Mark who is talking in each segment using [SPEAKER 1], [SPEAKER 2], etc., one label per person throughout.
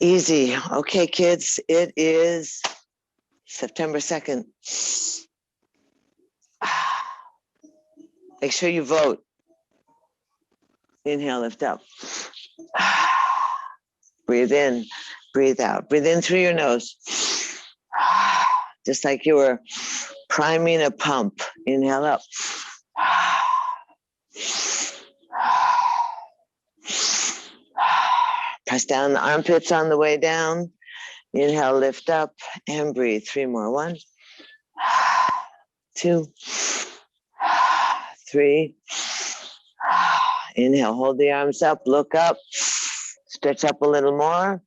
[SPEAKER 1] Easy. Okay, kids, it is September 2nd. Make sure you vote. Inhale, lift up. Breathe in, breathe out. Breathe in through your nose. Just like you were priming a pump. Inhale up. Press down the armpits on the way down. Inhale, lift up, and breathe. 3 more. 1, 2, 3. Inhale, hold the arms up, look up, stretch up a little more.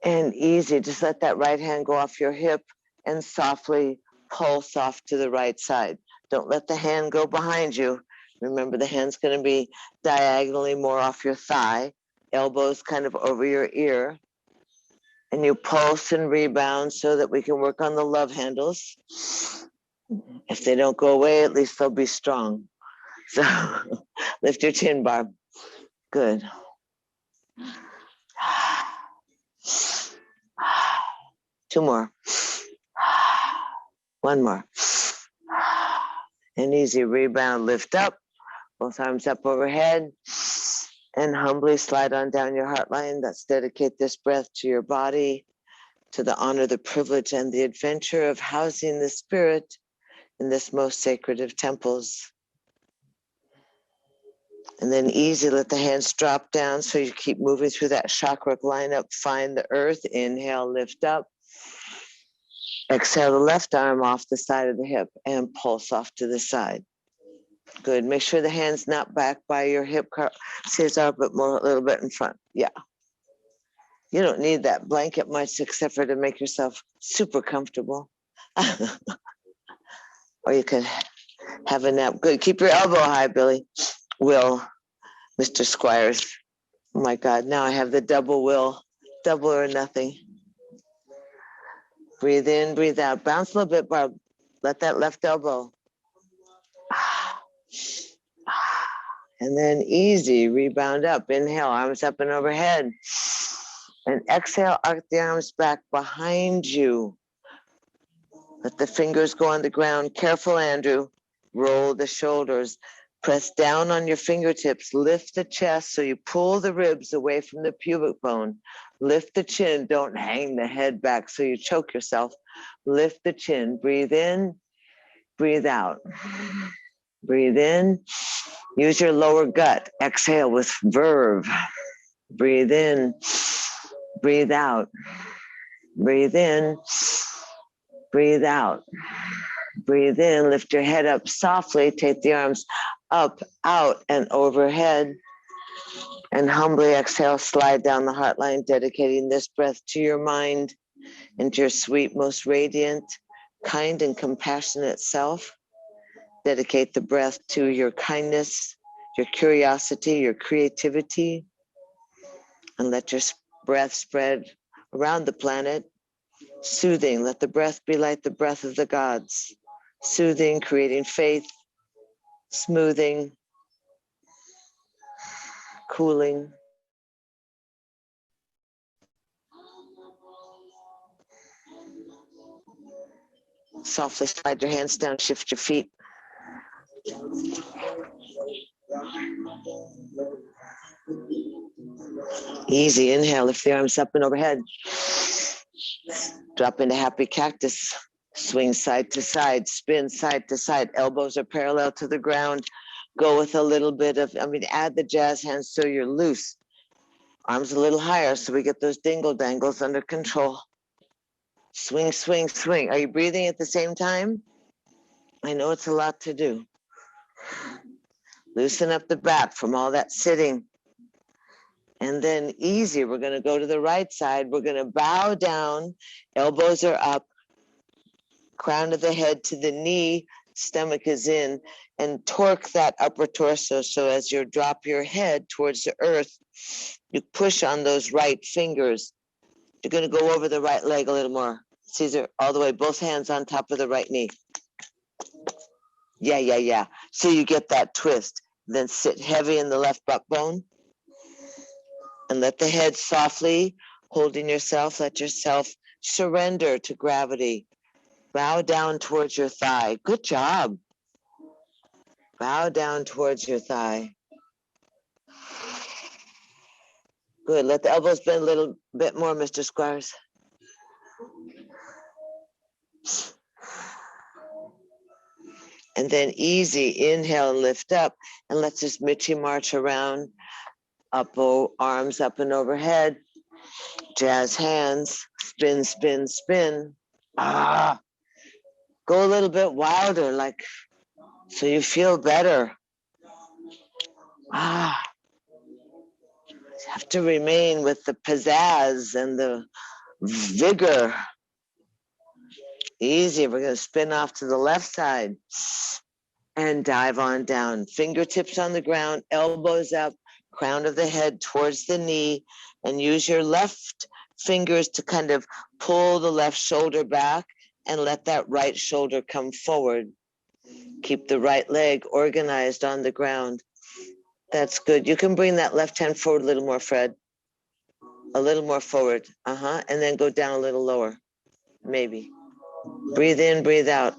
[SPEAKER 1] And easy, just let that right hand go off your hip and softly pulse off to the right side. Don't let the hand go behind you. Remember, the hand's going to be diagonally more off your thigh, elbows kind of over your ear. And you pulse and rebound so that we can work on the love handles. If they don't go away, at least they'll be strong. So lift your chin, Barb. Good. 2 more. 1 more. And easy rebound, lift up. Both arms up overhead. And humbly slide on down your heart line. Let's dedicate this breath to your body, to the honor, the privilege, and the adventure of housing the spirit in this most sacred of temples. And then easy, let the hands drop down so you keep moving through that chakra lineup. Find the earth. Inhale, lift up. Exhale the left arm off the side of the hip and pulse off to the side. Good. Make sure the hand's not back by your hip, Cesar, but more a little bit in front. Yeah. You don't need that blanket much except for to make yourself super comfortable. Or you could have a nap. Good. Keep your elbow high, Billy. Will, Mr. Squires. Oh my God. Now I have the double will. Double or nothing. Breathe in, breathe out. Bounce a little bit, Barb. Let that left elbow. And then easy, rebound up. Inhale, arms up and overhead. And exhale, arc the arms back behind you. Let the fingers go on the ground. Careful, Andrew. Roll the shoulders. Press down on your fingertips. Lift the chest so you pull the ribs away from the pubic bone. Lift the chin. Don't hang the head back so you choke yourself. Lift the chin. Breathe in. Breathe out. Breathe in. Use your lower gut. Exhale with verve. Breathe in. Breathe out. Breathe in. Breathe out. Breathe in. Lift your head up softly. Take the arms up, out, and overhead. And humbly exhale. Slide down the heart line, dedicating this breath to your mind and to your sweet, most radiant, kind, and compassionate self. Dedicate the breath to your kindness, your curiosity, your creativity, and let your breath spread around the planet. Soothing, let the breath be like the breath of the gods. Soothing, creating faith, smoothing, cooling. Softly slide your hands down, shift your feet. Easy, inhale, lift the arms up and overhead. Drop into happy cactus. Swing side to side, spin side to side. Elbows are parallel to the ground. Go with a little bit of, add the jazz hands so you're loose. Arms a little higher so we get those dingle dangles under control. Swing, swing, swing. Are you breathing at the same time? I know it's a lot to do. Loosen up the back from all that sitting. And then easy, we're going to go to the right side. We're going to bow down. Elbows are up. Crown of the head to the knee. Stomach is in. And torque that upper torso. So as you drop your head towards the earth, you push on those right fingers. You're going to go over the right leg a little more. Caesar, all the way. Both hands on top of the right knee. Yeah. So you get that twist. Then sit heavy in the left butt bone. And let the head softly, holding yourself, let yourself surrender to gravity. Bow down towards your thigh. Good job. Bow down towards your thigh. Good. Let the elbows bend a little bit more, Mr. Squires. And then easy, inhale and lift up. And let's just Mitchy march around. Up, arms up and overhead. Jazz hands. Spin, spin, spin. Go a little bit wilder, like, so you feel better. You have to remain with the pizzazz and the vigor. Easy. We're going to spin off to the left side and dive on down. Fingertips on the ground, elbows up, crown of the head towards the knee, and use your left fingers to kind of pull the left shoulder back and let that right shoulder come forward. Keep the right leg organized on the ground. That's good. You can bring that left hand forward a little more, Fred. A little more forward. And then go down a little lower. Maybe. Breathe in, breathe out.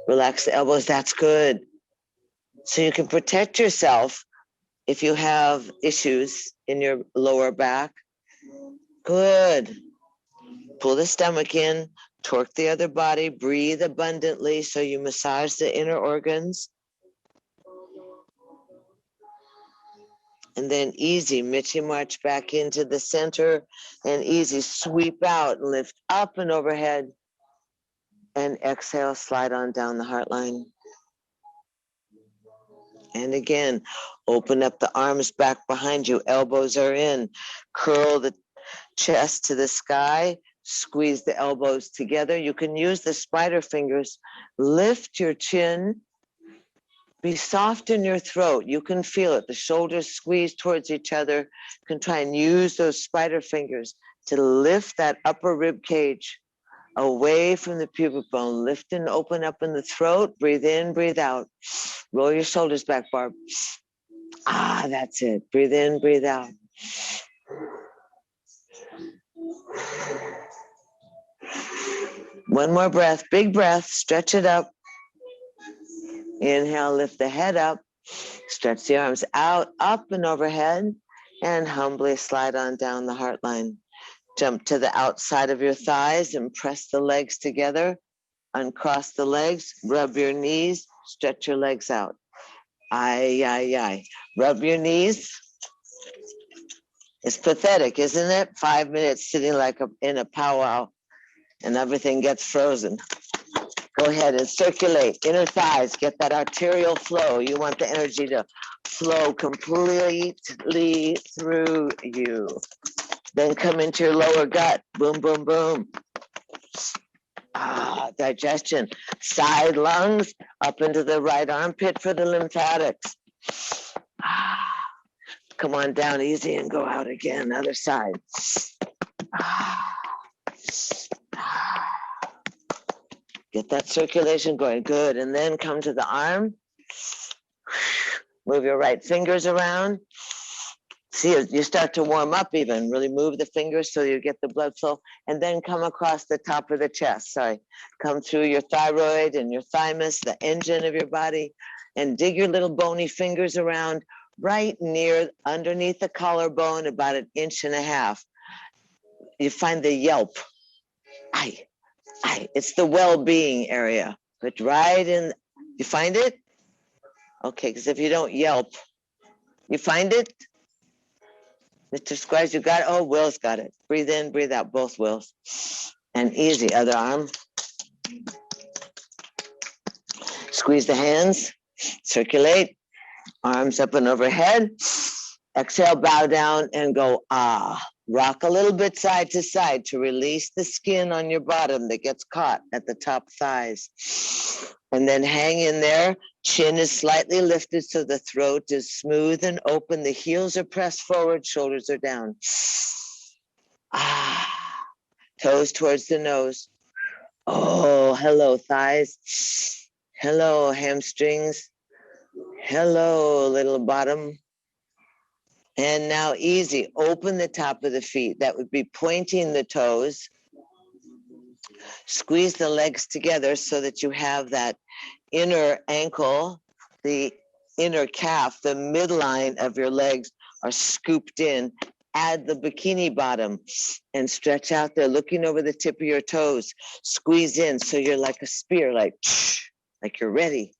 [SPEAKER 1] Relax the elbows. That's good. So you can protect yourself if you have issues in your lower back. Good. Pull the stomach in, torque the other body, breathe abundantly so you massage the inner organs. And then easy, Mitchy march back into the center, and easy, sweep out and lift up and overhead. And exhale, slide on down the heart line. And again, open up the arms back behind you, elbows are in. Curl the chest to the sky, squeeze the elbows together. You can use the spider fingers. Lift your chin. Be soft in your throat. You can feel it. The shoulders squeeze towards each other. You can try and use those spider fingers to lift that upper rib cage away from the pubic bone. Lift and open up in the throat. Breathe in, breathe out. Roll your shoulders back, Barb. That's it. Breathe in, breathe out. One more breath. Big breath. Stretch it up. Inhale, lift the head up. Stretch the arms out, up and overhead, and humbly slide on down the heart line. Jump to the outside of your thighs and press the legs together. Uncross the legs, rub your knees, stretch your legs out. Rub your knees. It's pathetic, isn't it? 5 minutes sitting like in a powwow and everything gets frozen. Go ahead and circulate inner thighs, get that arterial flow. You want the energy to flow completely through you. Then come into your lower gut. Boom, boom, boom. Digestion. Side lungs up into the right armpit for the lymphatics. Come on down easy and go out again. Other side. Get that circulation going. Good. And then come to the arm. Move your right fingers around. See, you start to warm up even. Really move the fingers so you get the blood flow. And then come across the top of the chest. Come through your thyroid and your thymus, the engine of your body, and dig your little bony fingers around right near underneath the collarbone, about 1.5 inches. You find the yelp. It's the well-being area. But right in, you find it? Okay, because if you don't yelp, you find it? Mr. Squires, you got it? Oh, Will's got it. Breathe in, breathe out, both Wills. And easy, other arm. Squeeze the hands, circulate, arms up and overhead. Exhale, bow down and go, Rock a little bit side to side to release the skin on your bottom that gets caught at the top thighs. And then hang in there. Chin is slightly lifted so the throat is smooth and open. The heels are pressed forward, shoulders are down. Toes towards the nose. Oh, hello, thighs. Hello, hamstrings. Hello, little bottom. And now easy, open the top of the feet. That would be pointing the toes. Squeeze the legs together so that you have that inner ankle, the inner calf, the midline of your legs are scooped in. Add the bikini bottom and stretch out there, looking over the tip of your toes. Squeeze in so you're like a spear, like you're ready.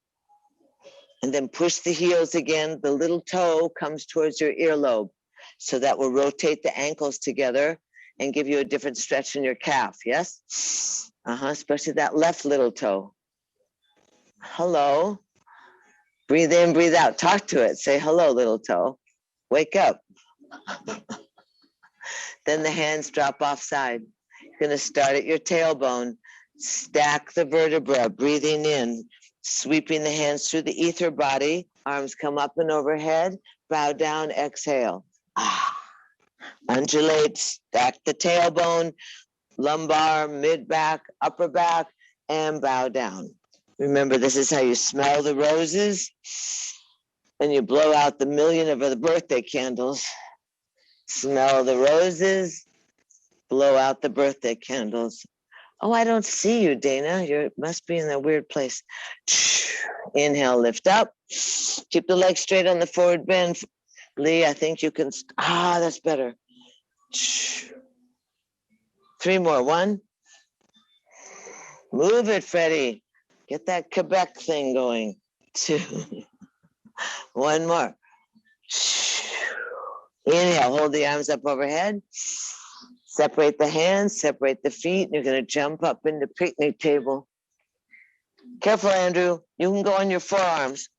[SPEAKER 1] And then push the heels again. The little toe comes towards your earlobe. So that will rotate the ankles together and give you a different stretch in your calf, yes? Especially that left little toe. Hello. Breathe in, breathe out. Talk to it. Say hello, little toe. Wake up. Then the hands drop off side. You're going to start at your tailbone. Stack the vertebra, breathing in. Sweeping the hands through the ether body. Arms come up and overhead. Bow down, exhale. Undulate, stack the tailbone, lumbar, mid-back, upper back, and bow down. Remember, this is how you smell the roses, and you blow out the million of the birthday candles. Smell the roses, blow out the birthday candles. Oh, I don't see you, Dana. You must be in that weird place. Inhale, lift up. Keep the legs straight on the forward bend. Lee, I think you can. That's better. 3 more. 1. Move it, Freddie. Get that Quebec thing going. 2. 1 more. Inhale, hold the arms up overhead. Separate the hands, separate the feet. You're going to jump up in the picnic table. Careful, Andrew. You can go on your forearms.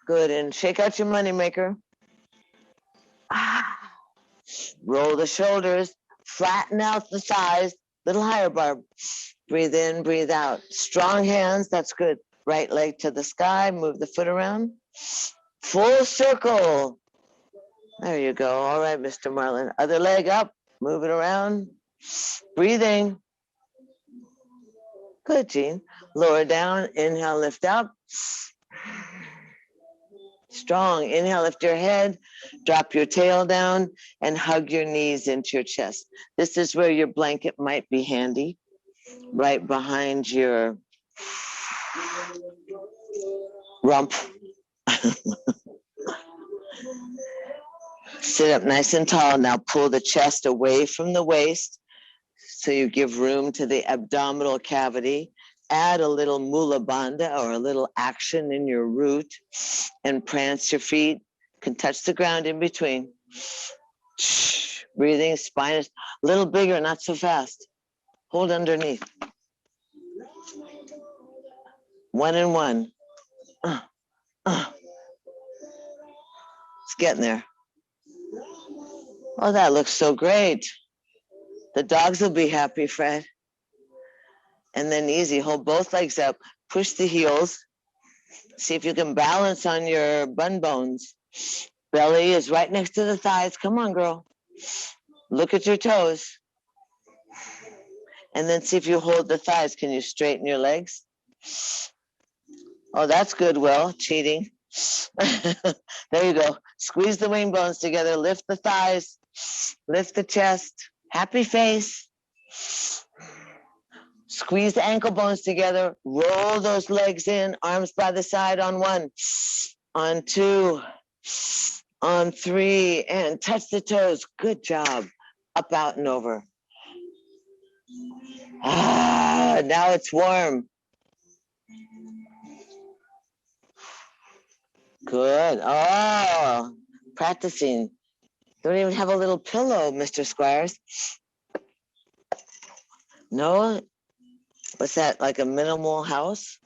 [SPEAKER 1] Good. And shake out your money maker. Roll the shoulders. Flatten out the thighs. Little higher, Barb. Breathe in, breathe out. Strong hands. That's good. Right leg to the sky. Move the foot around. Full circle. There you go. All right, Mr. Marlin. Other leg up. Move it around. Breathing. Good, Jean. Lower down. Inhale, lift up. Strong. Inhale, lift your head. Drop your tail down and hug your knees into your chest. This is where your blanket might be handy. Right behind your rump. Sit up nice and tall. Now pull the chest away from the waist so you give room to the abdominal cavity. Add a little mula bandha or a little action in your root and prance your feet. Can touch the ground in between. Breathing, spine is a little bigger, not so fast. Hold underneath. 1 and 1. It's getting there. Oh, that looks so great. The dogs will be happy, Fred. And then easy, hold both legs up, push the heels. See if you can balance on your bun bones. Belly is right next to the thighs. Come on, girl. Look at your toes. And then see if you hold the thighs. Can you straighten your legs? Oh, that's good, Will. Cheating. There you go. Squeeze the wing bones together. Lift the thighs. Lift the chest. Happy face. Squeeze the ankle bones together. Roll those legs in. Arms by the side on 1. On 2. On 3. And touch the toes. Good job. Up, out, and over. Now it's warm. Good. Oh, practicing. Don't even have a little pillow, Mr. Squires. No? What's that, like a minimal house?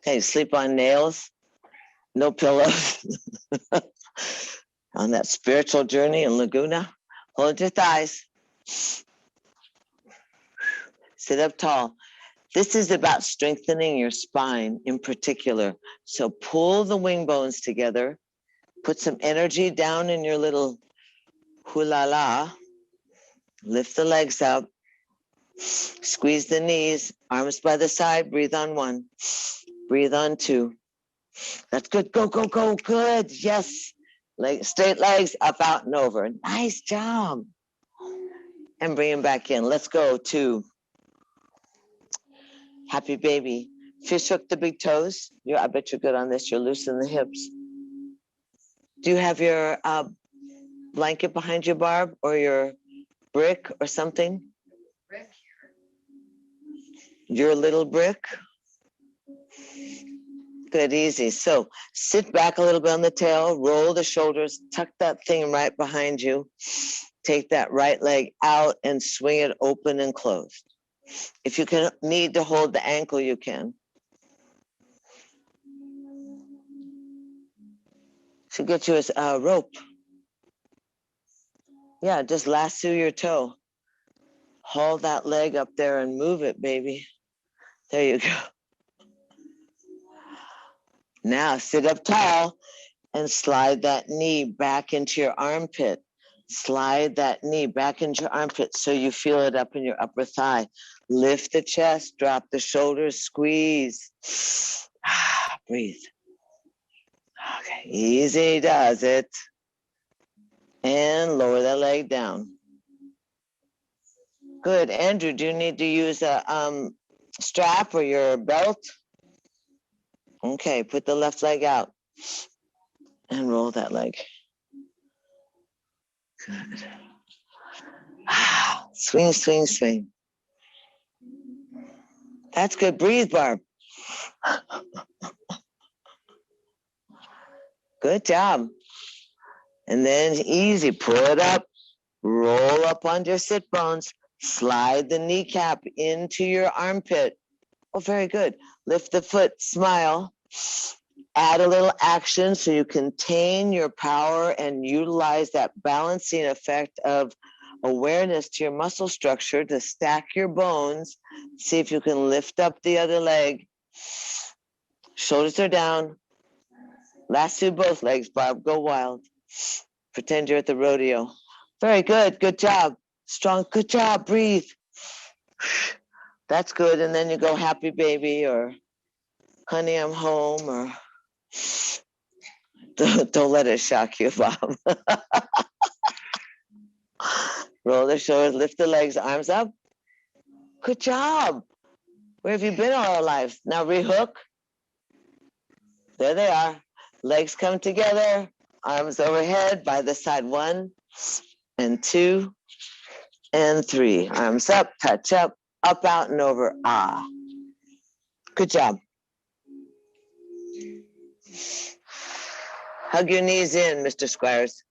[SPEAKER 1] Can you sleep on nails? No pillows? On that spiritual journey in Laguna? Hold your thighs. Sit up tall. This is about strengthening your spine in particular. So pull the wing bones together. Put some energy down in your little hula-la. Lift the legs up. Squeeze the knees. Arms by the side. Breathe on 1. Breathe on 2. That's good. Go, go, go. Good. Yes. Straight legs, up, out, and over. Nice job. And bring him back in. Let's go to happy baby. Fish hook the big toes. I bet you're good on this. You're loosening the hips. Do you have your blanket behind you, Barb, or your brick or something?
[SPEAKER 2] Brick.
[SPEAKER 1] Your little brick? Good, easy. So sit back a little bit on the tail, roll the shoulders, tuck that thing right behind you. Take that right leg out and swing it open and closed. If you need to hold the ankle, you can. Should get you a rope. Yeah, just lasso your toe. Hold that leg up there and move it, baby. There you go. Now sit up tall and slide that knee back into your armpit. Slide that knee back into your armpit so you feel it up in your upper thigh. Lift the chest, drop the shoulders, squeeze. Breathe. Okay, easy does it. And lower that leg down. Good. Andrew, do you need to use a strap or your belt? Okay, put the left leg out and roll that leg. Good. Swing, swing, swing. That's good. Breathe, Barb. Good job. And then easy, pull it up, roll up onto your sit bones, slide the kneecap into your armpit. Oh, very good. Lift the foot, smile. Add a little action so you contain your power and utilize that balancing effect of awareness to your muscle structure to stack your bones. See if you can lift up the other leg. Shoulders are down. Lasso both legs, Barb. Go wild. Pretend you're at the rodeo. Very good. Good job. Strong. Good job. Breathe. That's good. And then you go happy baby or honey, I'm home, or don't let it shock you, Bob. Roll the shoulders, lift the legs, arms up. Good job. Where have you been all our lives? Now rehook. There they are. Legs come together, arms overhead by the side. 1 and 2 and 3. Arms up, touch up, out and over. Ah. Good job. Hug your knees in, Mr. Squires.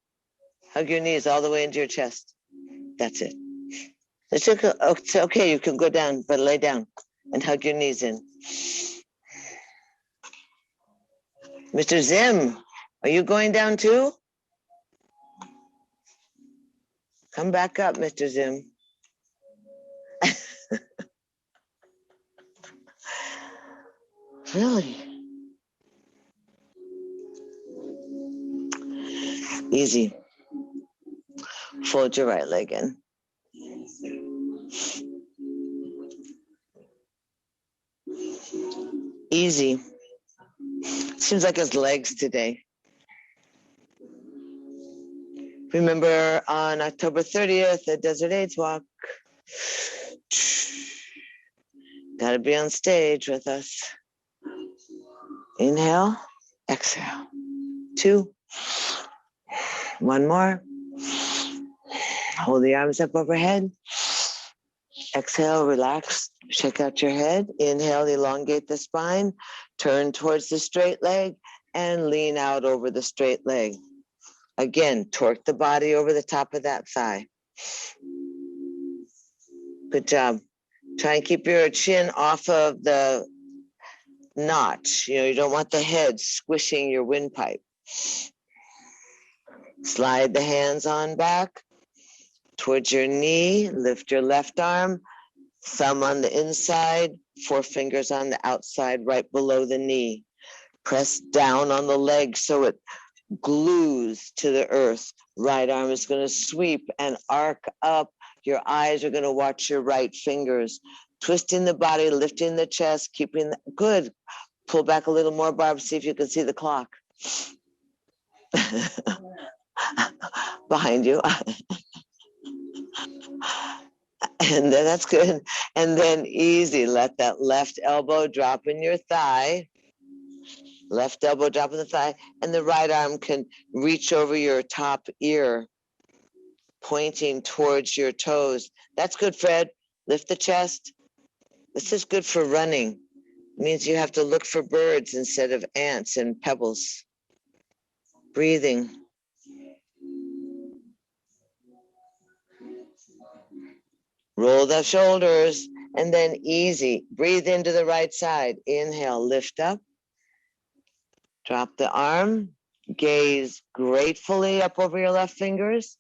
[SPEAKER 1] Hug your knees all the way into your chest. That's it. It's okay, you can go down, but lay down and hug your knees in. Mr. Zim, are you going down too? Come back up, Mr. Zim. Really? Easy. Fold your right leg in. Easy. Seems like his legs today. Remember on October 30th, the Desert AIDS Walk. Got to be on stage with us. Inhale, exhale. 2. 1 more. Hold the arms up overhead. Exhale, relax, shake out your head. Inhale, elongate the spine. Turn towards the straight leg and lean out over the straight leg. Again, torque the body over the top of that thigh. Good job. Try and keep your chin off of the notch. You don't want the head squishing your windpipe. Slide the hands on back towards your knee. Lift your left arm, thumb on the inside, 4 fingers on the outside, right below the knee. Press down on the leg so it glues to the earth. Right arm is going to sweep and arc up. Your eyes are going to watch your right fingers. Twisting the body, lifting the chest, keeping good. Pull back a little more, Barb, see if you can see the clock. Behind you. And then that's good. And then easy, let that left elbow drop in your thigh. Left elbow drop in the thigh. And the right arm can reach over your top ear, pointing towards your toes. That's good, Fred. Lift the chest. This is good for running. It means you have to look for birds instead of ants and pebbles. Breathing. Roll the shoulders, and then easy. Breathe into the right side. Inhale, lift up. Drop the arm. Gaze gratefully up over your left fingers.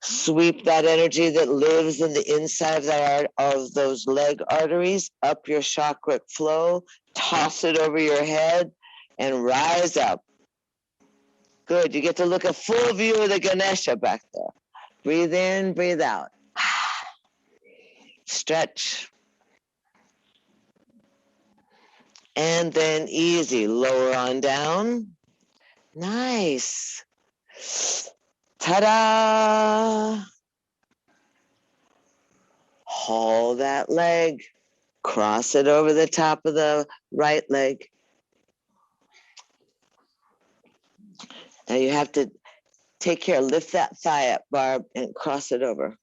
[SPEAKER 1] Sweep that energy that lives in the inside of those leg arteries up your chakra flow. Toss it over your head and rise up. Good. You get to look a full view of the Ganesha back there. Breathe in, breathe out. Stretch. And then easy. Lower on down. Nice. Ta-da! Haul that leg. Cross it over the top of the right leg. Now you have to take care. Lift that thigh up, Barb, and cross it over.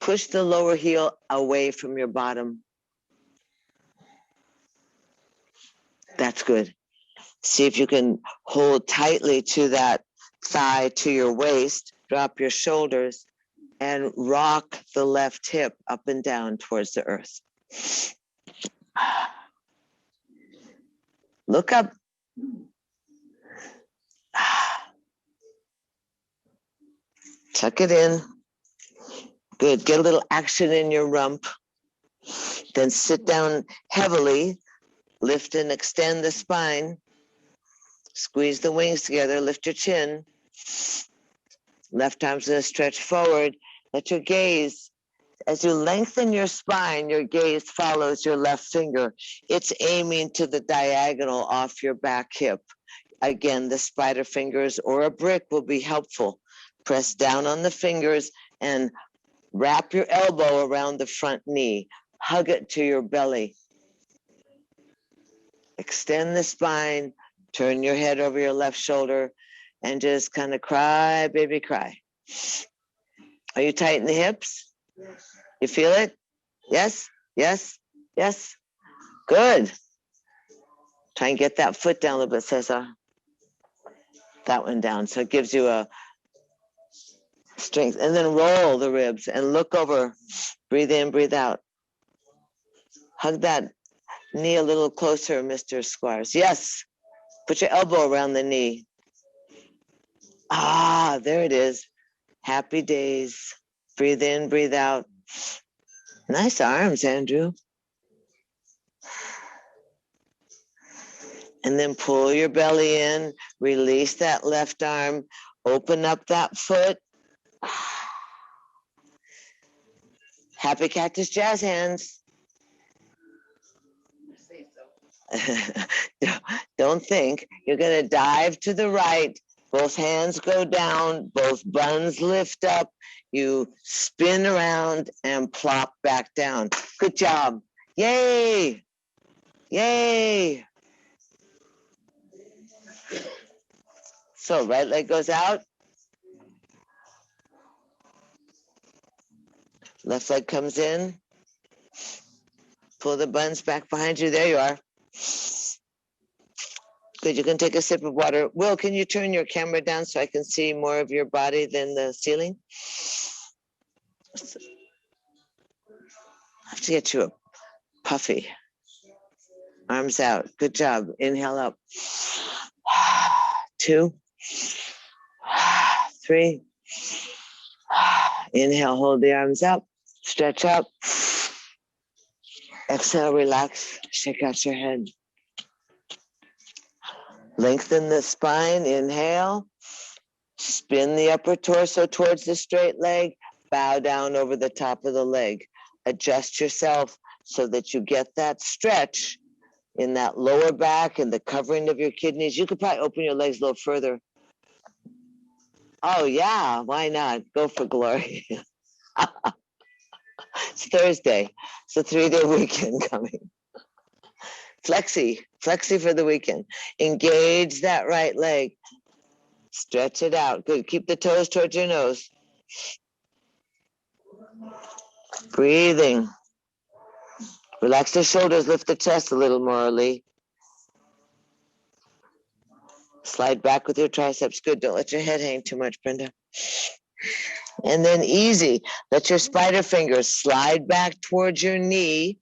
[SPEAKER 1] Push the lower heel away from your bottom. That's good. See if you can hold tightly to that thigh to your waist. Drop your shoulders and rock the left hip up and down towards the earth. Look up. Tuck it in. Good. Get a little action in your rump. Then sit down heavily. Lift and extend the spine. Squeeze the wings together. Lift your chin. Left arm's going to stretch forward. Let your gaze, as you lengthen your spine, your gaze follows your left finger. It's aiming to the diagonal off your back hip. Again, the spider fingers or a brick will be helpful. Press down on the fingers and wrap your elbow around the front knee. Hug it to your belly. Extend the spine. Turn your head over your left shoulder and just kind of cry, baby, cry. Are you tight in the hips? Yes. You feel it? Yes, yes, yes. Good. Try and get that foot down a little bit, Cesar. That one down. So it gives you a strength. And then roll the ribs and look over. Breathe in, breathe out. Hug that knee a little closer, Mr. Squires. Yes. Put your elbow around the knee. Ah, there it is. Happy days. Breathe in, breathe out. Nice arms, Andrew. And then pull your belly in. Release that left arm. Open up that foot. Happy cactus jazz hands. Don't think. You're going to dive to the right. Both hands go down. Both buns lift up. You spin around and plop back down. Good job. Yay. Yay. So right leg goes out. Left leg comes in. Pull the buns back behind you. There you are. Good, you can take a sip of water. Will, can you turn your camera down so I can see more of your body than the ceiling? I have to get you a puffy. Arms out. Good job. Inhale up. 2, 3. Inhale, hold the arms up. Stretch up. Exhale, relax. Shake out your head. Lengthen the spine. Inhale. Spin the upper torso towards the straight leg. Bow down over the top of the leg. Adjust yourself so that you get that stretch in that lower back and the covering of your kidneys. You could probably open your legs a little further. Oh, yeah, why not? Go for glory. It's Thursday. It's a 3-day weekend coming. Flexi for the weekend. Engage that right leg. Stretch it out. Good. Keep the toes towards your nose. Breathing. Relax the shoulders. Lift the chest a little more, Lee. Slide back with your triceps. Good. Don't let your head hang too much, Brenda. And then easy. Let your spider fingers slide back towards your knee.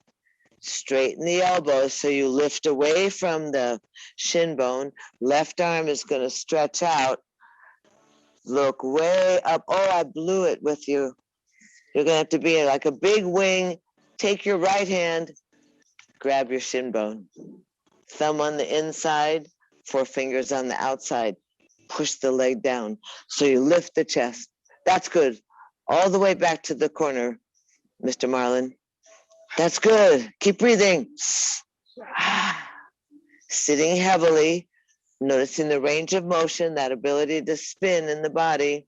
[SPEAKER 1] Straighten the elbows so you lift away from the shin bone. Left arm is going to stretch out. Look way up. Oh, I blew it with you. You're going to have to be like a big wing. Take your right hand. Grab your shin bone. Thumb on the inside. 4 fingers on the outside. Push the leg down. So you lift the chest. That's good. All the way back to the corner, Mr. Marlin. That's good. Keep breathing. Sitting heavily, noticing the range of motion, that ability to spin in the body.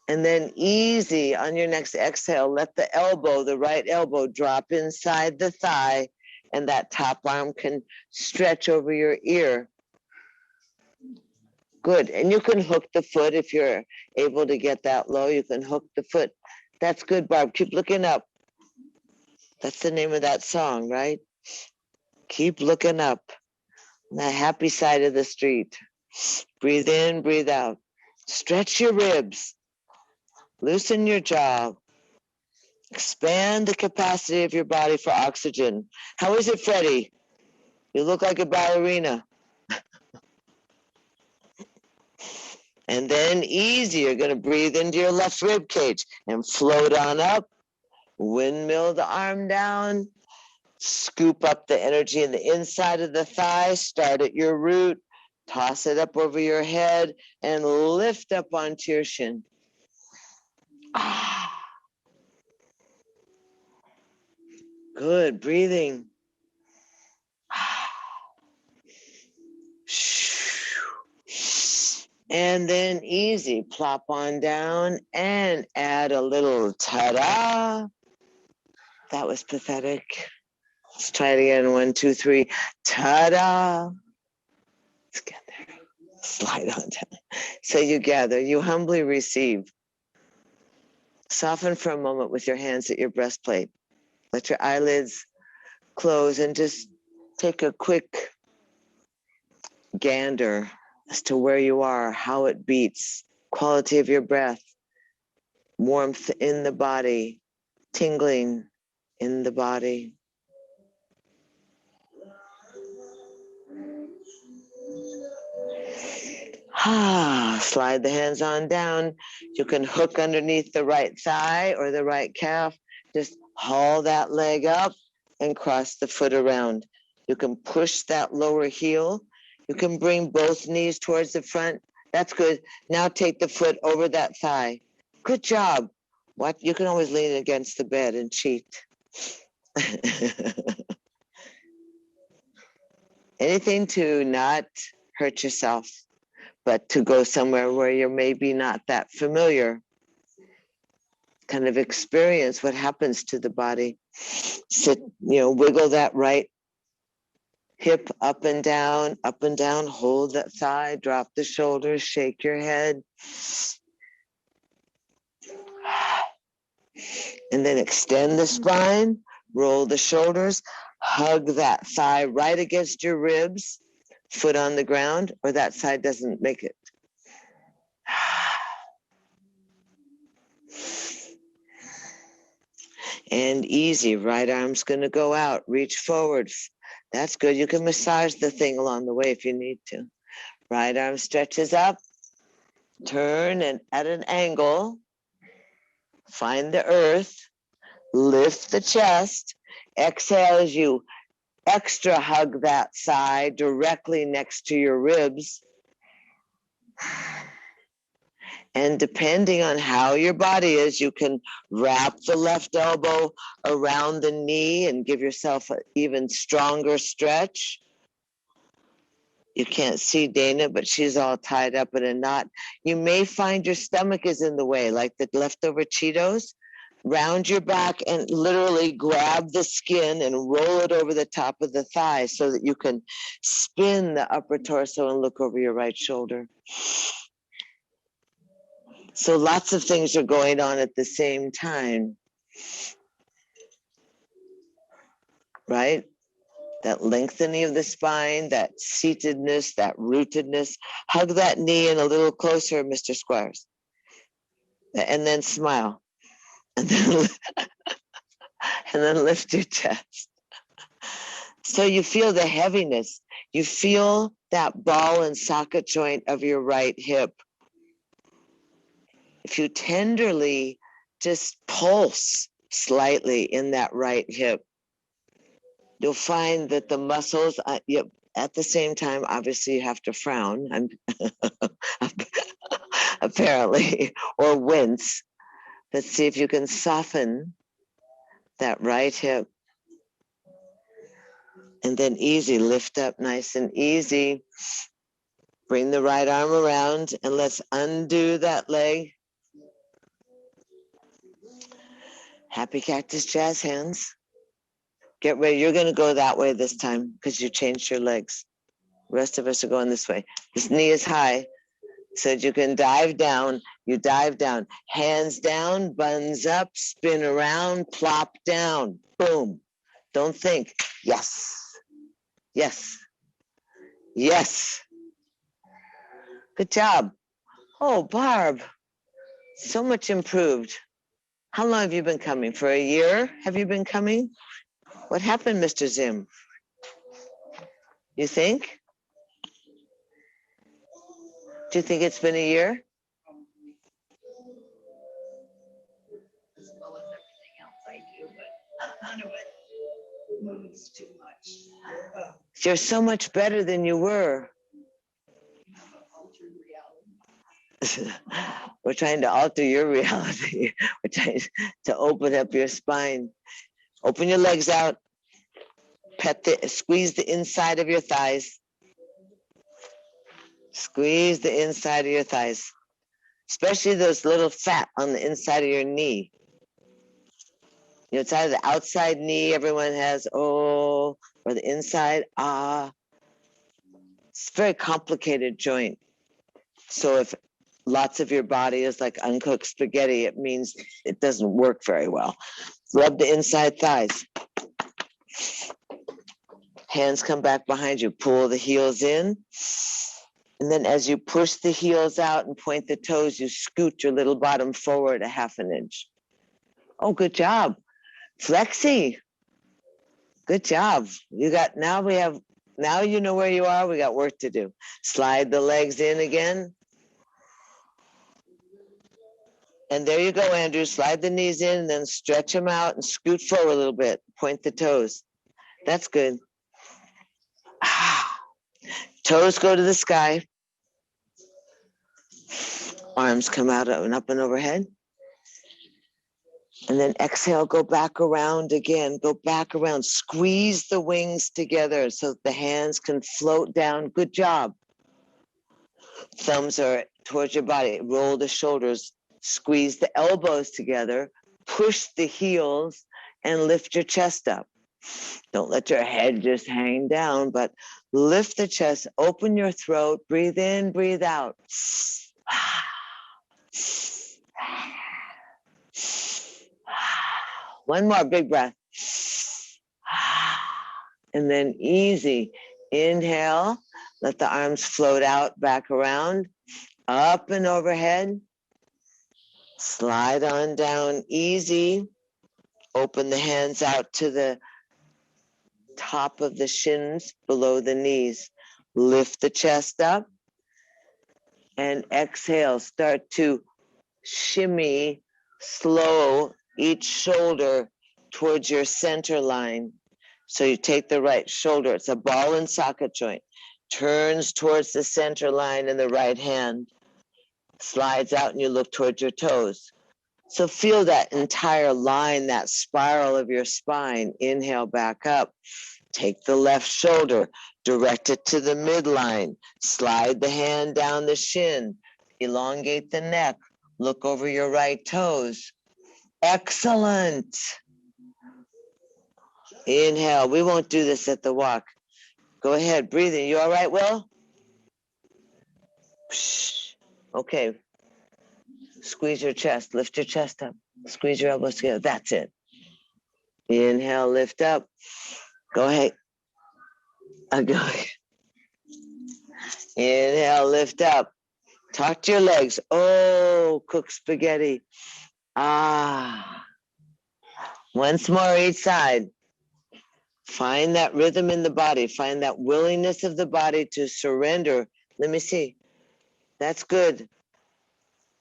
[SPEAKER 1] And then easy on your next exhale, let the elbow, the right elbow, drop inside the thigh, and that top arm can stretch over your ear. Good. And you can hook the foot if you're able to get that low. You can hook the foot. That's good, Barb. Keep looking up. That's the name of that song, right? Keep looking up. The happy side of the street. Breathe in, breathe out. Stretch your ribs. Loosen your jaw. Expand the capacity of your body for oxygen. How is it, Freddie? You look like a ballerina. And then easy, you're going to breathe into your left rib cage and float on up. Windmill the arm down. Scoop up the energy in the inside of the thigh. Start at your root. Toss it up over your head and lift up onto your shin. Good, breathing. And then easy, plop on down and add a little ta-da. That was pathetic. Let's try it again. 1, 2, 3. Ta-da. Let's get there. Slide on down. So you gather, you humbly receive. Soften for a moment with your hands at your breastplate. Let your eyelids close and just take a quick gander as to where you are, how it beats, quality of your breath, warmth in the body, tingling in the body. Slide the hands on down. You can hook underneath the right thigh or the right calf. Just haul that leg up and cross the foot around. You can push that lower heel. You can bring both knees towards the front. That's good. Now take the foot over that thigh. Good job. What? You can always lean against the bed and cheat. Anything to not hurt yourself, but to go somewhere where you're maybe not that familiar. Kind of experience what happens to the body. Sit, wiggle that right hip up and down, hold that thigh, drop the shoulders, shake your head. And then extend the spine, roll the shoulders, hug that thigh right against your ribs, foot on the ground, or that side doesn't make it. And easy, right arm's gonna go out, reach forward. That's good. You can massage the thing along the way if you need to. Right arm stretches up, turn and at an angle, find the earth, lift the chest, exhale as you extra hug that side directly next to your ribs. And depending on how your body is, you can wrap the left elbow around the knee and give yourself an even stronger stretch. You can't see Dana, but she's all tied up in a knot. You may find your stomach is in the way, like the leftover Cheetos. Round your back and literally grab the skin and roll it over the top of the thigh so that you can spin the upper torso and look over your right shoulder. So lots of things are going on at the same time, right? That lengthening of the spine, that seatedness, that rootedness. Hug that knee in a little closer, Mr. Squires. And then smile. And then, and then lift your chest. So you feel the heaviness. You feel that ball and socket joint of your right hip. If you tenderly just pulse slightly in that right hip, you'll find that the muscles, at the same time, obviously you have to frown, apparently, or wince. Let's see if you can soften that right hip. And then easy, lift up nice and easy. Bring the right arm around and let's undo that leg. Happy cactus jazz hands. Get ready. You're going to go that way this time because you changed your legs. The rest of us are going this way. This knee is high so that you can dive down. You dive down. Hands down, buns up, spin around, plop down. Boom. Don't think. Yes. Yes. Yes. Good job. Oh, Barb. So much improved. How long have you been coming? For a year? Have you been coming? What happened, Mr. Zim? You think? Do you think it's been a year?
[SPEAKER 2] Well, as everything else I do, but none of it moves too much.
[SPEAKER 1] You're so much better than you were.
[SPEAKER 2] Altered reality.
[SPEAKER 1] We're trying to alter your reality. We're trying to open up your spine. Open your legs out. Squeeze the inside of your thighs. Squeeze the inside of your thighs, especially those little fat on the inside of your knee. You know, it's either the outside knee everyone has, oh, or the inside, ah. It's a very complicated joint. So if lots of your body is like uncooked spaghetti, it means it doesn't work very well. Rub the inside thighs. Hands come back behind you. Pull the heels in. And then as you push the heels out and point the toes, you scoot your little bottom forward a half an inch. Oh, good job. Flexi. Good job. Now you know where you are. We got work to do. Slide the legs in again. And there you go, Andrew. Slide the knees in and then stretch them out and scoot forward a little bit. Point the toes. That's good. Toes go to the sky. Arms come out and up and overhead. And then exhale, go back around again. Go back around. Squeeze the wings together so that the hands can float down. Good job. Thumbs are towards your body. Roll the shoulders. Squeeze the elbows together. Push the heels and lift your chest up. Don't let your head just hang down, but lift the chest, open your throat, breathe in, breathe out. One more big breath. And then easy. Inhale, let the arms float out, back around, up and overhead. Slide on down easy. Open the hands out to the top of the shins, below the knees. Lift the chest up. And exhale, start to shimmy slow each shoulder towards your center line. So you take the right shoulder, it's a ball and socket joint, turns towards the center line in the right hand. slides out and you look towards your toes. So feel that entire line, that spiral of your spine. Inhale back up. Take the left shoulder, direct it to the midline. Slide the hand down the shin. Elongate the neck. Look over your right toes. Excellent. Inhale. We won't do this at the walk. Go ahead, breathing. You all right, Will? Okay. Squeeze your chest. Lift your chest up. Squeeze your elbows together. That's it. Inhale, lift up. Go ahead. Go. Inhale, lift up. Talk to your legs. Oh, cook spaghetti. Ah. Once more each side. Find that rhythm in the body. Find that willingness of the body to surrender. Let me see. That's good.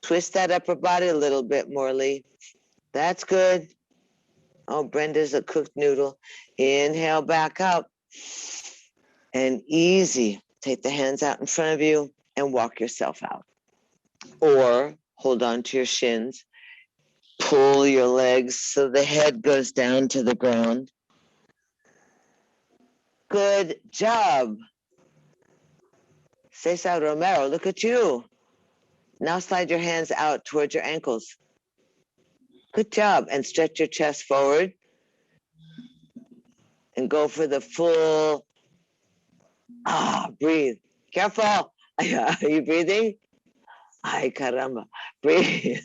[SPEAKER 1] Twist that upper body a little bit more, Lee. That's good. Oh, Brenda's a cooked noodle. Inhale back up. And easy. Take the hands out in front of you and walk yourself out. Or hold on to your shins. Pull your legs so the head goes down to the ground. Good job. Cesar Romero, look at you. Now slide your hands out towards your ankles. Good job. And stretch your chest forward. And go for the full, breathe. Careful. Are you breathing? Ay, caramba. Breathe.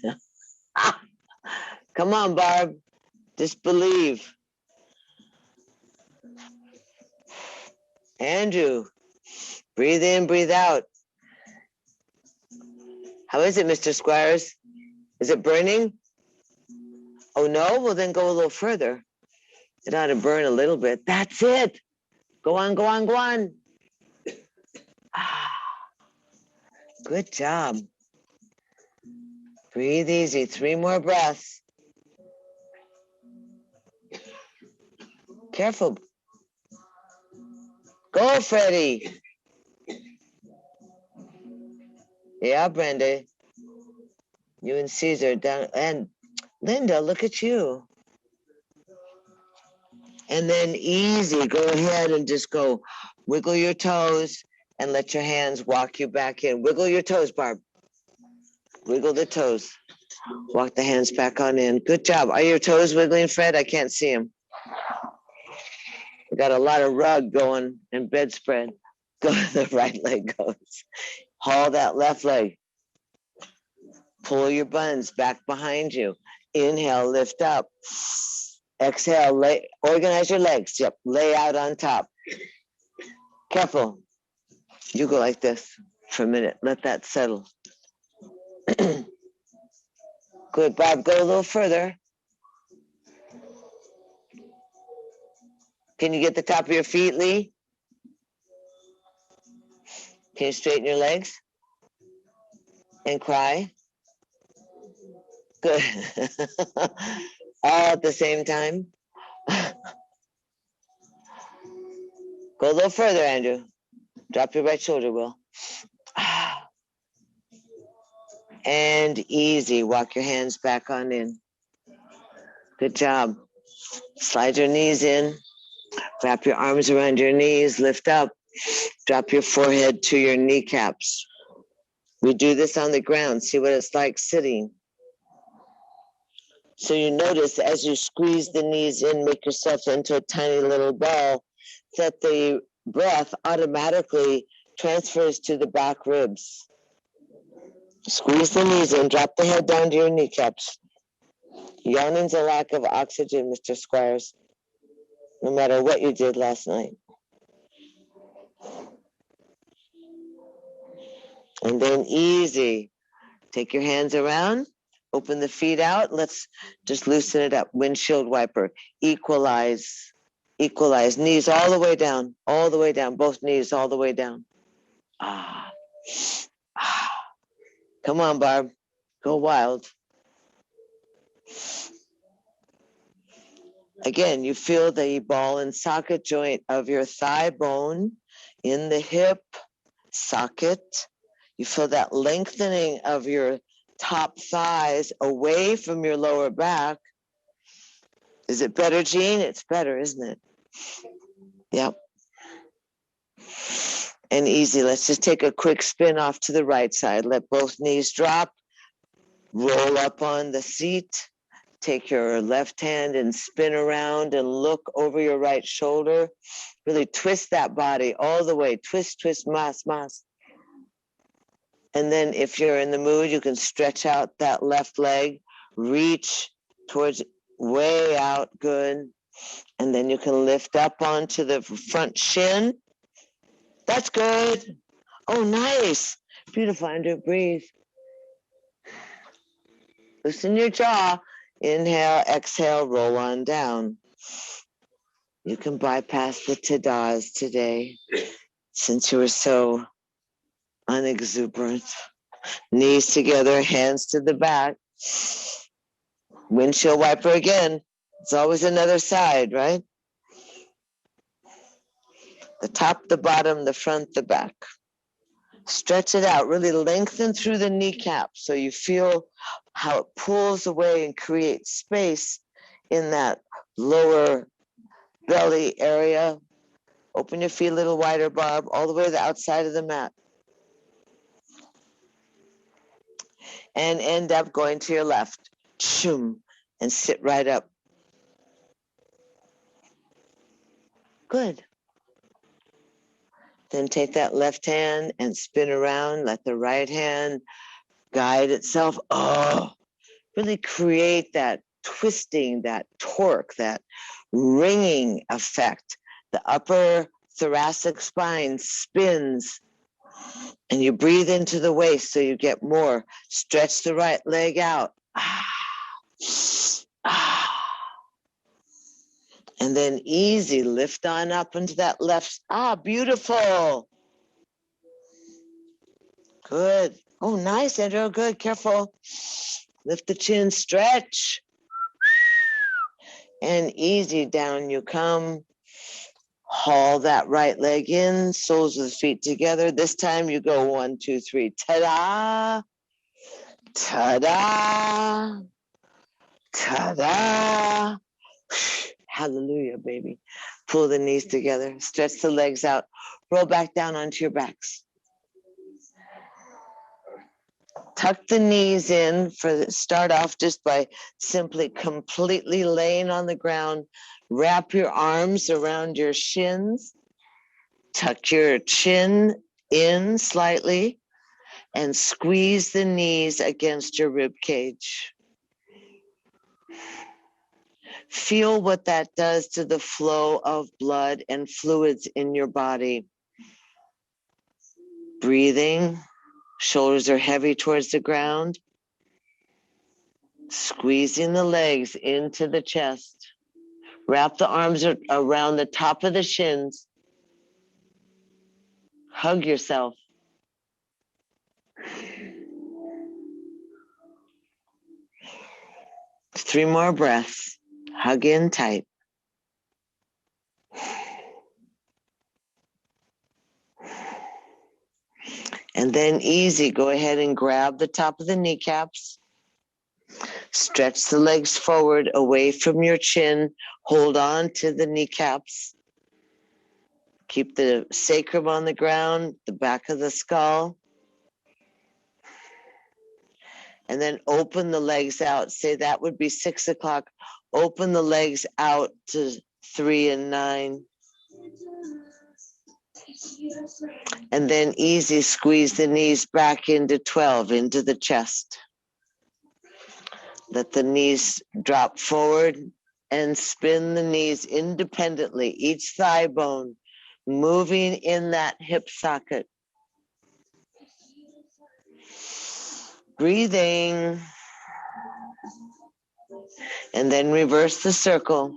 [SPEAKER 1] Come on, Barb. Just believe. Andrew, breathe in, breathe out. How is it, Mr. Squires? Is it burning? Oh, no? Well, then go a little further. It ought to burn a little bit. That's it. Go on, go on, go on. Good job. Breathe easy. 3 more breaths. Careful. Go, Freddie. Yeah, Brenda. You and Caesar down. And Linda, look at you. And then easy. Go ahead and just go wiggle your toes and let your hands walk you back in. Wiggle your toes, Barb. Wiggle the toes. Walk the hands back on in. Good job. Are your toes wiggling, Fred? I can't see them. We got a lot of rug going and bedspread. Go, the right leg goes. Haul that left leg. Pull your buns back behind you. Inhale, lift up. Exhale, organize your legs. Yep, lay out on top. Careful. You go like this for a minute. Let that settle. Good, Bob. Go a little further. Can you get the top of your feet, Lee? Can you straighten your legs? And cry? Good. All at the same time. Go a little further, Andrew. Drop your right shoulder, Will. And easy. Walk your hands back on in. Good job. Slide your knees in. Wrap your arms around your knees. Lift up. Drop your forehead to your kneecaps. We do this on the ground. See what it's like sitting. So you notice as you squeeze the knees in, make yourself into a tiny little ball, that the breath automatically transfers to the back ribs. Squeeze the knees in, drop the head down to your kneecaps. Yawning's a lack of oxygen, Mr. Squires, no matter what you did last night. And then easy. Take your hands around, open the feet out. Let's just loosen it up. Windshield wiper. Equalize. Equalize. Knees all the way down. All the way down. Both knees all the way down. Ah. Ah. Come on, Barb. Go wild. Again, you feel the ball and socket joint of your thigh bone in the hip socket. You feel that lengthening of your top thighs away from your lower back. Is it better, Jean? It's better, isn't it? Yep. And easy. Let's just take a quick spin off to the right side. Let both knees drop. Roll up on the seat. Take your left hand and spin around and look over your right shoulder. Really twist that body all the way. Twist, twist, mas. And then if you're in the mood, you can stretch out that left leg. Reach towards way out. Good. And then you can lift up onto the front shin. That's good. Oh, nice. Beautiful, Andrew. Breathe. Loosen your jaw. Inhale, exhale, roll on down. You can bypass the tadas today since you were so unexuberant. Knees together, hands to the back. Windshield wiper again. It's always another side, right? The top, the bottom, the front, the back. Stretch it out, really lengthen through the kneecap so you feel how it pulls away and creates space in that lower belly area. Open your feet a little wider, Barb, all the way to the outside of the mat. And end up going to your left. Shoom, and sit right up. Good. Then take that left hand and spin around. Let the right hand guide itself. Oh, really create that twisting, that torque, that ringing effect. The upper thoracic spine spins and you breathe into the waist so you get more. Stretch the right leg out. And then easy, lift on up into that left. Beautiful. Good. Oh, nice, Andrew. Good. Careful. Lift the chin, stretch. And easy, down you come. Haul that right leg in, soles of the feet together. This time you go 1, 2, 3. Ta-da. Ta-da. Ta-da. Hallelujah, baby. Pull the knees together. Stretch the legs out. Roll back down onto your backs. Tuck the knees in. Start off just by simply completely laying on the ground. Wrap your arms around your shins. Tuck your chin in slightly and squeeze the knees against your rib cage. Feel what that does to the flow of blood and fluids in your body. Breathing. Shoulders are heavy towards the ground. Squeezing the legs into the chest. Wrap the arms around the top of the shins. Hug yourself. Three more breaths. Hug in tight. And then easy, go ahead and grab the top of the kneecaps. Stretch the legs forward away from your chin. Hold on to the kneecaps. Keep the sacrum on the ground, the back of the skull. And then open the legs out. Say that would be 6 o'clock. Open the legs out to 3 and 9. And then easy, squeeze the knees back into 12, into the chest. Let the knees drop forward and spin the knees independently, each thigh bone moving in that hip socket. Breathing. And then reverse the circle.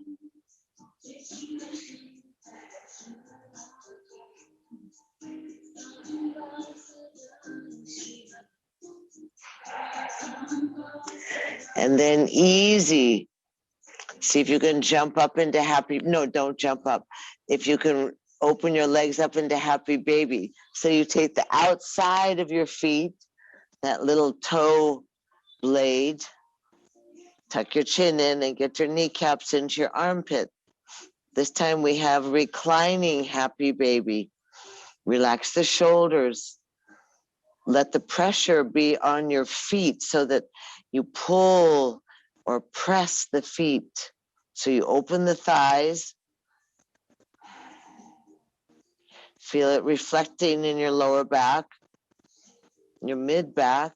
[SPEAKER 1] And then easy. See if you can jump up into happy. No, don't jump up. If you can open your legs up into happy baby. So you take the outside of your feet, that little toe blade, tuck your chin in and get your kneecaps into your armpit. This time we have reclining happy baby. Relax the shoulders. Let the pressure be on your feet so that you pull or press the feet. So you open the thighs. Feel it reflecting in your lower back, your mid back.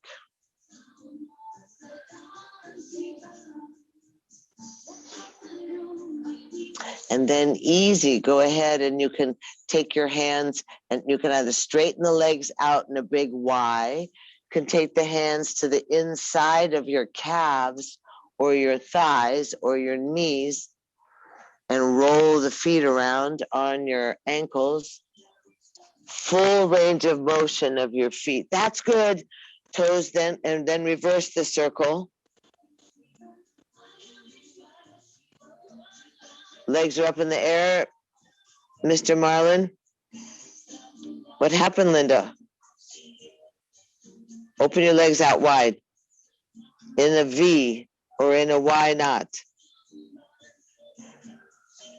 [SPEAKER 1] And then easy, go ahead and you can take your hands and you can either straighten the legs out in a big Y, you can take the hands to the inside of your calves or your thighs or your knees and roll the feet around on your ankles. Full range of motion of your feet. That's good. Toes then, and then reverse the circle. Legs are up in the air. Mr. Marlin. What happened, Linda? Open your legs out wide. In a V or in a Y knot.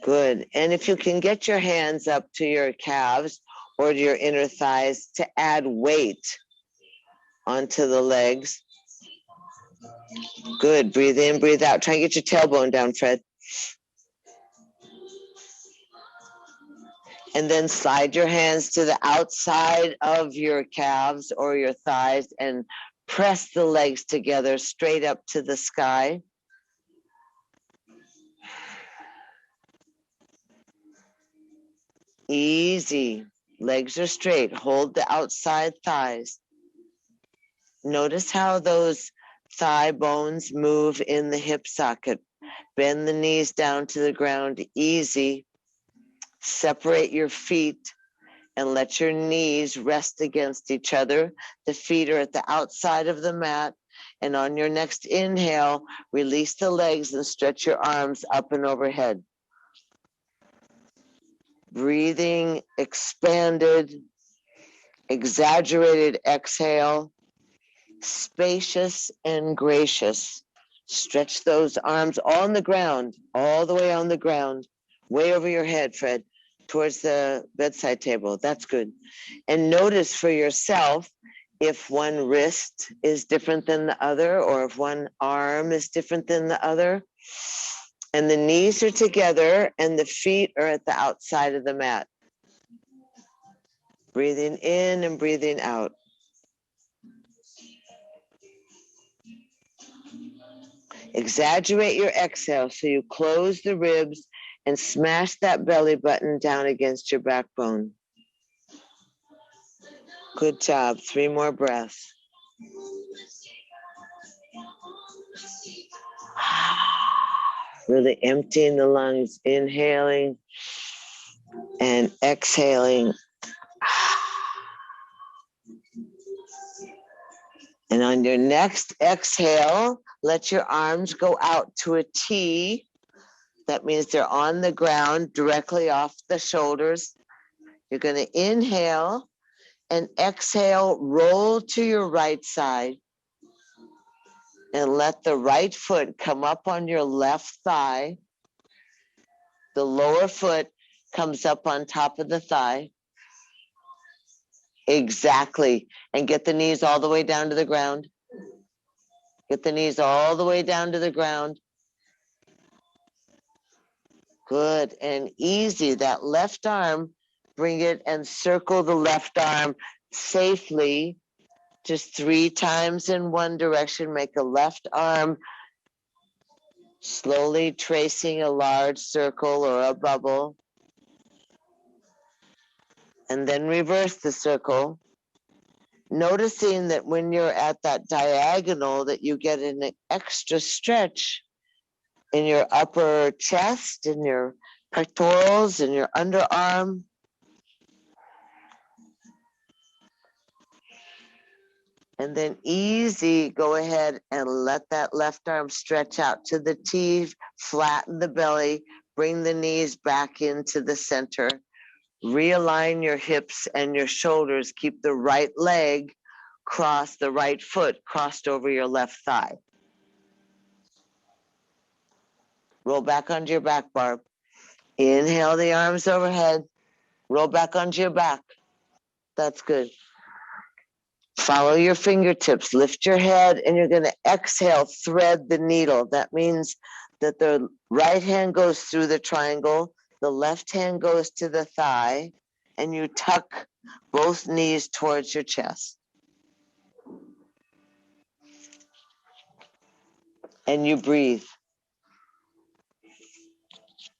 [SPEAKER 1] Good. And if you can get your hands up to your calves or to your inner thighs to add weight onto the legs. Good. Breathe in, breathe out. Try and get your tailbone down, Fred. And then slide your hands to the outside of your calves or your thighs and press the legs together straight up to the sky. Easy. Legs are straight. Hold the outside thighs. Notice how those thigh bones move in the hip socket. Bend the knees down to the ground. Easy. Separate your feet and let your knees rest against each other. The feet are at the outside of the mat. And on your next inhale, release the legs and stretch your arms up and overhead. Breathing, expanded, exaggerated exhale, spacious and gracious. Stretch those arms on the ground, all the way on the ground, way over your head, Fred, towards the bedside table. That's good. And notice for yourself if one wrist is different than the other or if one arm is different than the other. And the knees are together and the feet are at the outside of the mat. Breathing in and breathing out. Exaggerate your exhale so you close the ribs and smash that belly button down against your backbone. Good job. 3 more breaths. Really emptying the lungs, inhaling and exhaling. And on your next exhale, let your arms go out to a T. That means they're on the ground directly off the shoulders. You're going to inhale and exhale, roll to your right side. And let the right foot come up on your left thigh. The lower foot comes up on top of the thigh. Exactly. And get the knees all the way down to the ground. Get the knees all the way down to the ground. Good and easy. That left arm, bring it and circle the left arm safely. Just 3 times in one direction. Make a left arm, slowly tracing a large circle or a bubble. And then reverse the circle. Noticing that when you're at that diagonal that you get an extra stretch in your upper chest, in your pectorals, in your underarm. And then easy, go ahead and let that left arm stretch out to the T, flatten the belly, bring the knees back into the center. Realign your hips and your shoulders. Keep the right leg crossed, the right foot crossed over your left thigh. Roll back onto your back, Barb. Inhale the arms overhead. Roll back onto your back. That's good. Follow your fingertips. Lift your head, and you're going to exhale, thread the needle. That means that the right hand goes through the triangle, the left hand goes to the thigh, and you tuck both knees towards your chest. And you breathe.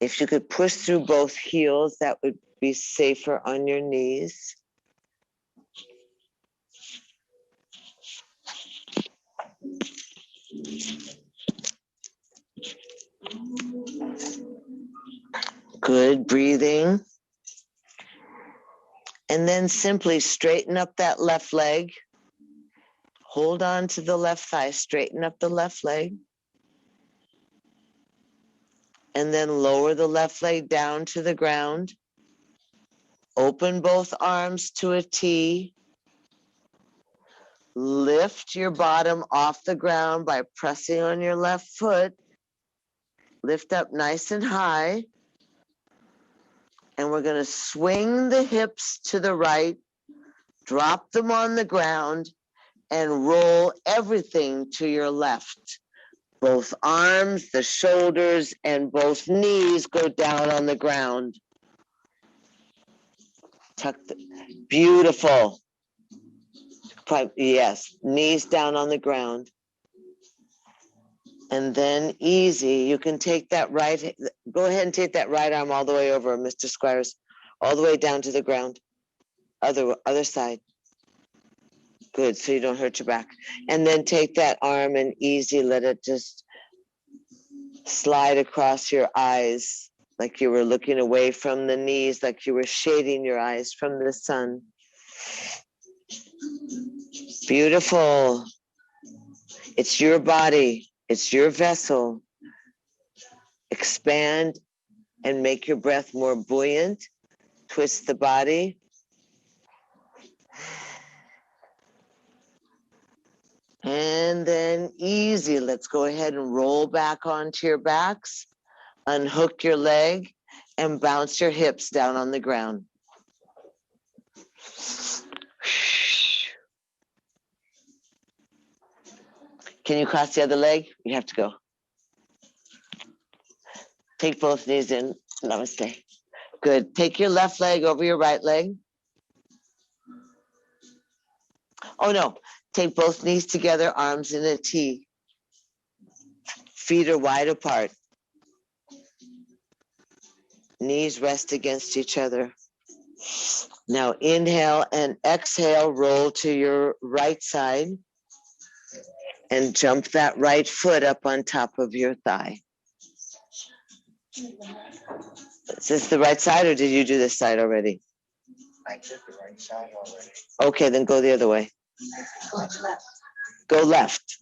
[SPEAKER 1] If you could push through both heels, that would be safer on your knees. Good breathing. And then simply straighten up that left leg. Hold on to the left thigh, straighten up the left leg. And then lower the left leg down to the ground. Open both arms to a T. Lift your bottom off the ground by pressing on your left foot. Lift up nice and high. And we're going to swing the hips to the right, drop them on the ground, and roll everything to your left. Both arms, the shoulders, and both knees go down on the ground. Tuck the, beautiful. Yes, knees down on the ground. And then easy, you can take that right, go ahead and take that right arm all the way over, Mr. Squires, all the way down to the ground. Other side. Good, so you don't hurt your back. And then take that arm and easy, let it just slide across your eyes like you were looking away from the knees, like you were shading your eyes from the sun. Beautiful. It's your body. It's your vessel. Expand and make your breath more buoyant. Twist the body. And then easy, let's go ahead and roll back onto your backs. Unhook your leg and bounce your hips down on the ground. Can you cross the other leg? You have to go. Take both knees in. Namaste. Good. Take your left leg over your right leg. Oh no. Take both knees together, arms in a T. Feet are wide apart. Knees rest against each other. Now inhale and exhale, roll to your right side and jump that right foot up on top of your thigh. Is this the right side or did you do this side already?
[SPEAKER 2] I did the right side already.
[SPEAKER 1] Okay, then go the other way. Go left.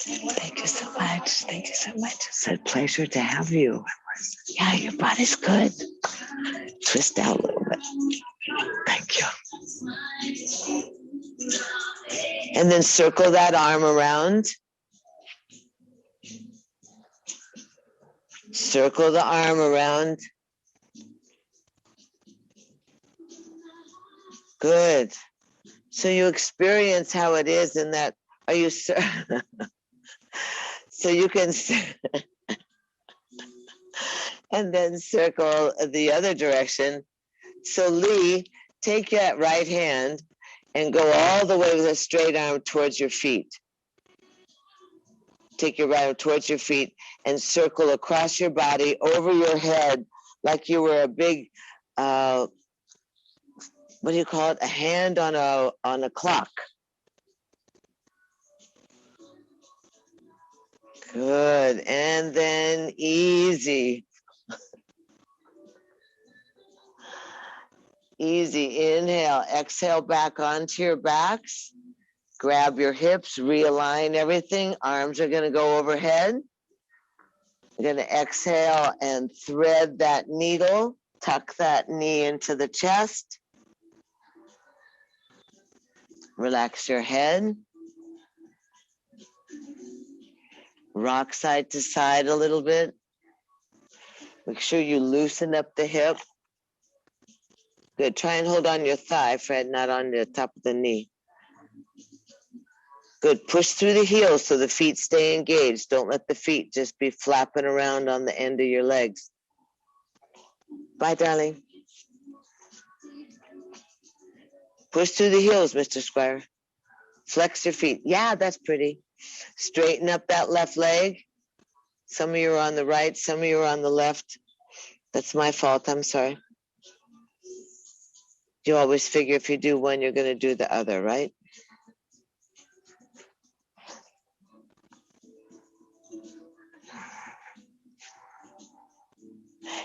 [SPEAKER 1] Thank you so much. Thank you so much. It's a pleasure to have you. Yeah, your body's good. Twist out a little bit. Thank you. And then circle that arm around. Circle the arm around. Good. So you experience how it is in that, are you, so you can, and then circle the other direction. So Lee, take that right hand and go all the way with a straight arm towards your feet. Take your right arm towards your feet and circle across your body, over your head, like you were a big, what do you call it? A hand on a clock. Good. And then easy. Easy. Inhale. Exhale back onto your backs. Grab your hips. Realign everything. Arms are going to go overhead. You're going to exhale and thread that needle. Tuck that knee into the chest. Relax your head. Rock side to side a little bit. Make sure you loosen up the hip. Good. Try and hold on your thigh, Fred, not on the top of the knee. Good. Push through the heels so the feet stay engaged. Don't let the feet just be flapping around on the end of your legs. Bye, darling. Push through the heels, Mr. Squire. Flex your feet. Yeah, that's pretty. Straighten up that left leg. Some of you are on the right, some of you are on the left. That's my fault. I'm sorry. You always figure if you do one, you're going to do the other, right?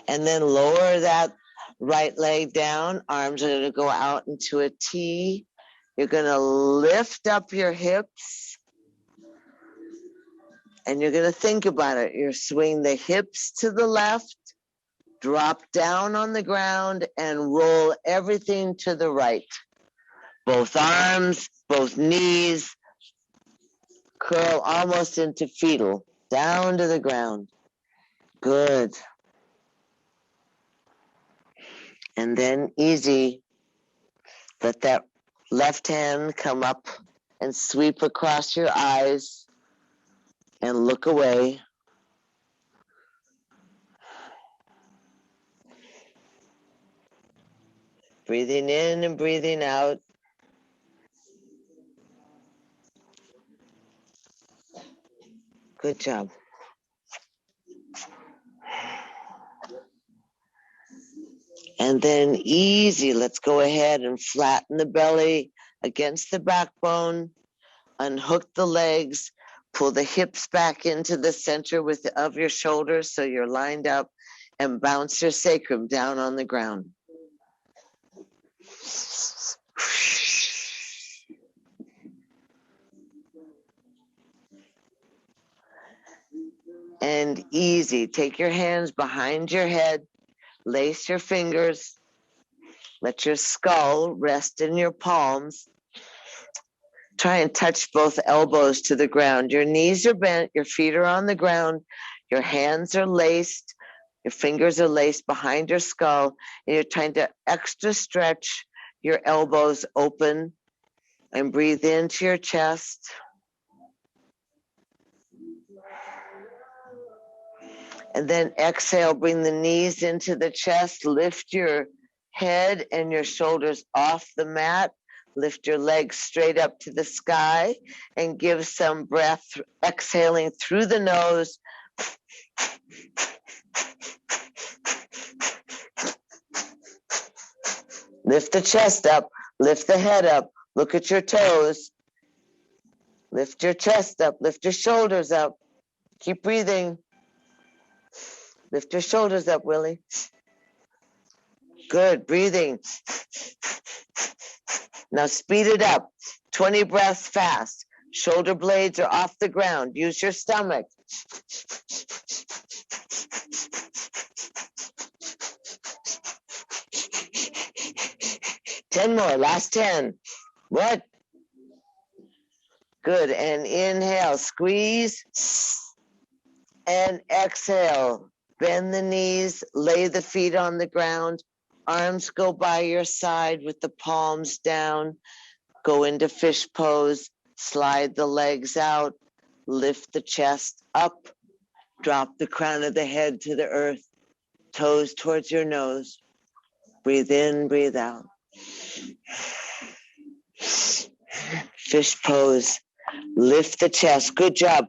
[SPEAKER 1] And then lower that right leg down. Arms are going to go out into a T. You're going to lift up your hips. And you're going to think about it. You're swinging the hips to the left, drop down on the ground, and roll everything to the right. Both arms, both knees, curl almost into fetal, down to the ground. Good. And then easy, let that left hand come up and sweep across your eyes and look away. Breathing in and breathing out. Good job. And then easy, let's go ahead and flatten the belly against the backbone, unhook the legs, pull the hips back into the center of your shoulders so you're lined up, and bounce your sacrum down on the ground. And easy, take your hands behind your head, lace your fingers, let your skull rest in your palms. Try and touch both elbows to the ground. Your knees are bent, your feet are on the ground, your hands are laced, your fingers are laced behind your skull, and you're trying to extra stretch your elbows open and breathe into your chest. And then exhale, bring the knees into the chest, lift your head and your shoulders off the mat, lift your legs straight up to the sky, and give some breath, exhaling through the nose. Lift the chest up, lift the head up, look at your toes. Lift your chest up, lift your shoulders up. Keep breathing. Lift your shoulders up, Willie. Good, breathing. Now speed it up. 20 breaths fast. Shoulder blades are off the ground. Use your stomach. Ten more, last 10. What? Good, and inhale, squeeze, and exhale. Bend the knees, lay the feet on the ground, arms go by your side with the palms down, go into fish pose, slide the legs out, lift the chest up, drop the crown of the head to the earth, toes towards your nose. Breathe in, breathe out. Fish pose, lift the chest, good job.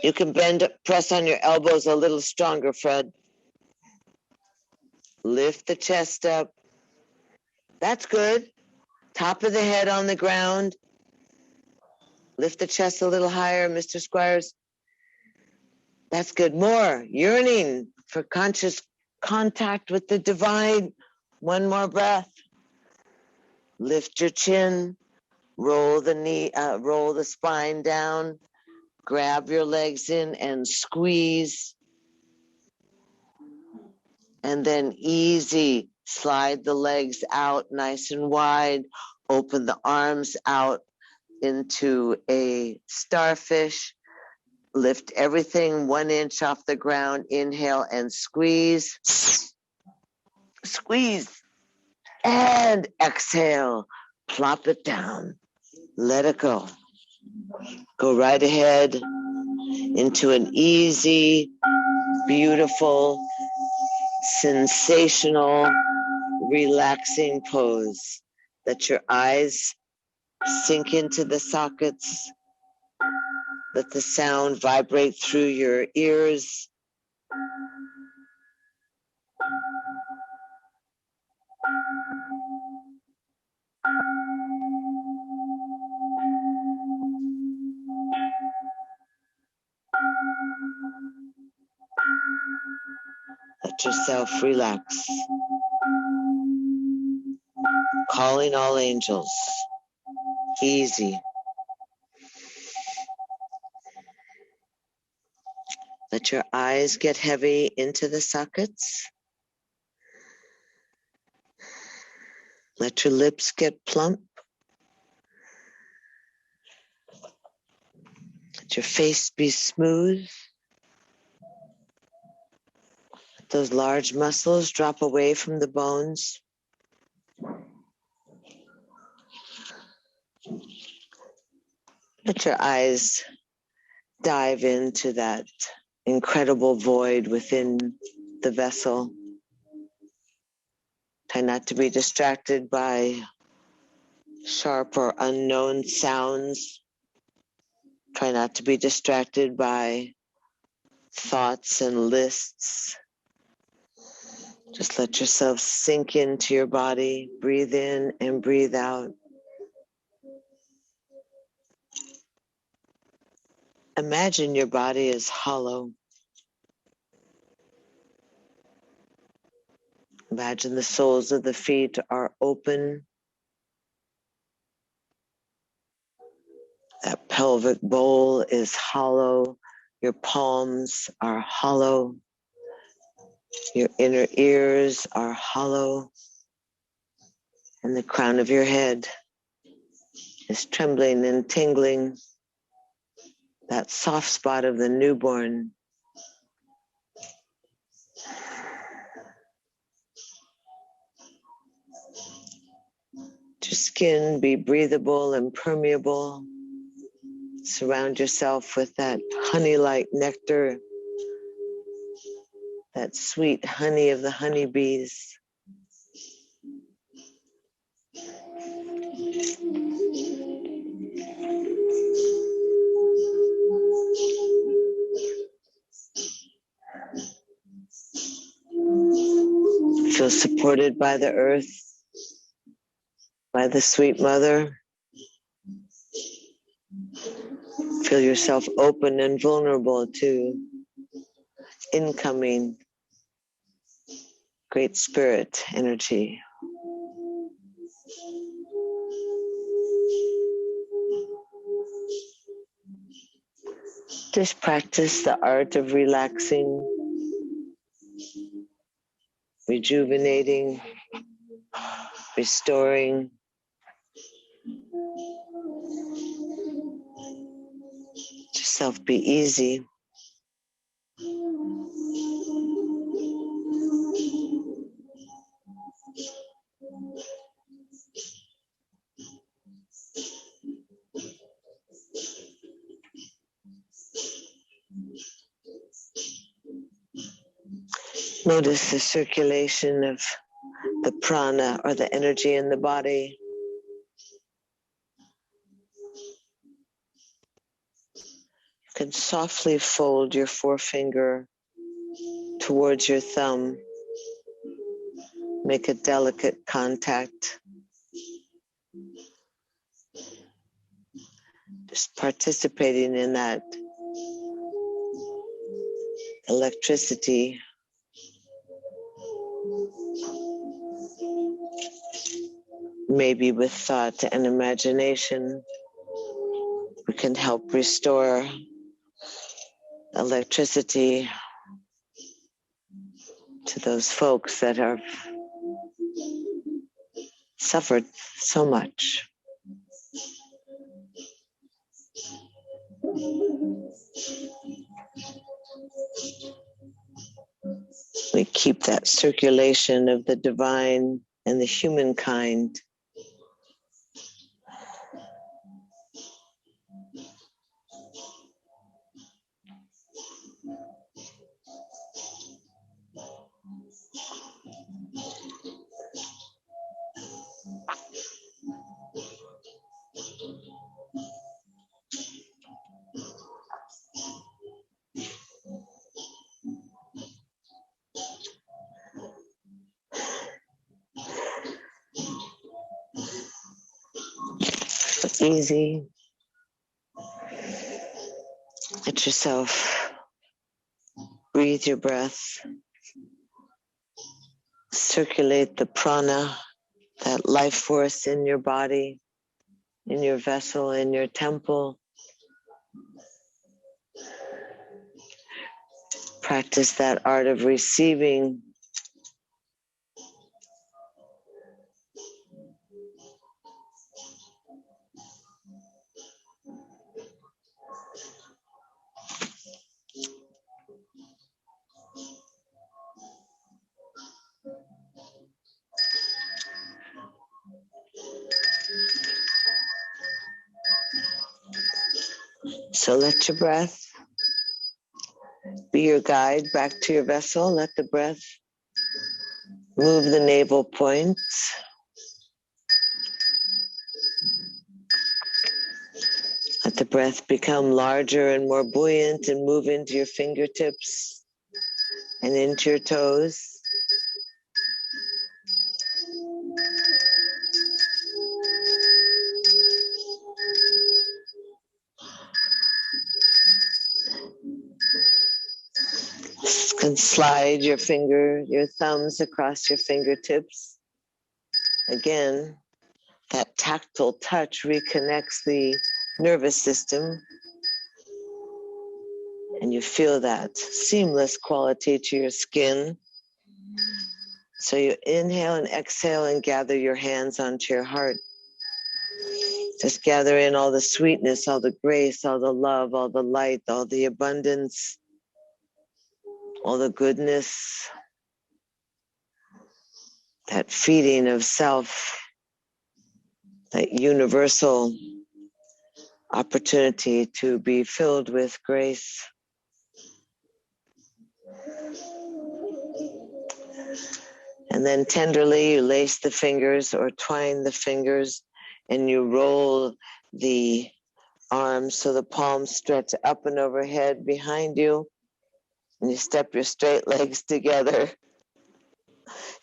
[SPEAKER 1] You can bend, press on your elbows a little stronger, Fred. Lift the chest up. That's good. Top of the head on the ground. Lift the chest a little higher, Mr. Squires. That's good. More. Yearning for conscious contact with the divine. One more breath. Lift your chin. Roll the spine down. Grab your legs in and squeeze. And then easy, slide the legs out nice and wide, open the arms out into a starfish, lift everything 1 inch off the ground, inhale and squeeze, squeeze, and exhale, plop it down, let it go. Go right ahead into an easy, beautiful, sensational, relaxing pose. Let your eyes sink into the sockets. Let the sound vibrate through your ears. Let yourself relax. Calling all angels. Easy. Let your eyes get heavy into the sockets. Let your lips get plump. Let your face be smooth. Let those large muscles drop away from the bones. Let your eyes dive into that incredible void within the vessel. Try not to be distracted by sharp or unknown sounds. Try not to be distracted by thoughts and lists. Just let yourself sink into your body, breathe in and breathe out. Imagine your body is hollow. Imagine the soles of the feet are open. That pelvic bowl is hollow. Your palms are hollow. Your inner ears are hollow. And the crown of your head is trembling and tingling. That soft spot of the newborn. Your skin be breathable and permeable. Surround yourself with that honey-like nectar, that sweet honey of the honeybees. Feel supported by the earth, by the sweet mother. Feel yourself open and vulnerable to incoming great spirit energy. Just practice the art of relaxing, rejuvenating, restoring. Let yourself be easy. Notice the circulation of the prana or the energy in the body. You can softly fold your forefinger towards your thumb. Make a delicate contact. Just participating in that electricity. Maybe with thought and imagination, we can help restore electricity to those folks that have suffered so much. We keep that circulation of the divine and the humankind. Easy. Let yourself breathe your breath. Circulate the prana, that life force in your body, in your vessel, in your temple. Practice that art of receiving. So let your breath be your guide back to your vessel. Let the breath move the navel points. Let the breath become larger and more buoyant and move into your fingertips and into your toes. Can slide your thumbs across your fingertips. Again, that tactile touch reconnects the nervous system, and you feel that seamless quality to your skin. So you inhale and exhale and gather your hands onto your heart. Just gather in all the sweetness, all the grace, all the love, all the light, all the abundance, all the goodness, that feeding of self, that universal opportunity to be filled with grace. And then tenderly you lace the fingers or twine the fingers, and you roll the arms so the palms stretch up and overhead behind you. And you step your straight legs together